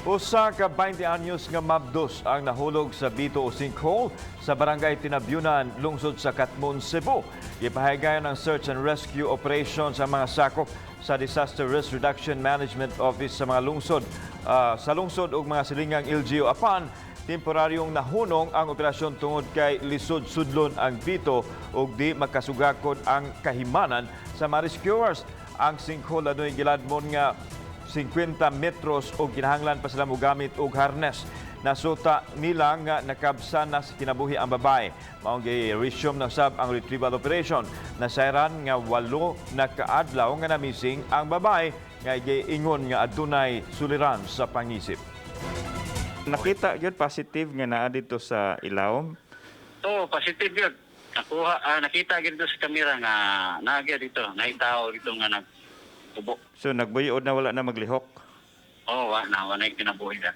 Usa ka 20 anyos nga mabdos ang nahulog sa bito o sinkhole sa barangay Tinabyunan, lungsod sa Katmon, Cebu. Ipahigayon ang search and rescue operation sa mga sakop sa Disaster Risk Reduction Management Office sa mga lungsod. Sa lungsod ug mga silingang LGU apan, temporaryong nahunong ang operasyon tungod kay lisod sudlon ang bito ug di makasugakod ang kahimanan sa mga rescuers. Ang sinkhole ano'y giladmon nga 50 metros o kinahanglan pa sila mogamit og harness. Nasuta nila nga nakabsan na sa kinabuhi ang babae. Maong gi-resume na sab ang retrieval operation. Nasayran nga 8 na kaadlaw nga namising ang babae nga giingon nga adunay suliran sa pangisip. Nakita gyud positive nga naa dito sa ilawom. Oo, positive yun. Nakita gid sa kamera nga naagya dito, nahitao dito nga nagtubo. So nagbuyod na wala na maglihok. Oo, wala na kinabuhi na.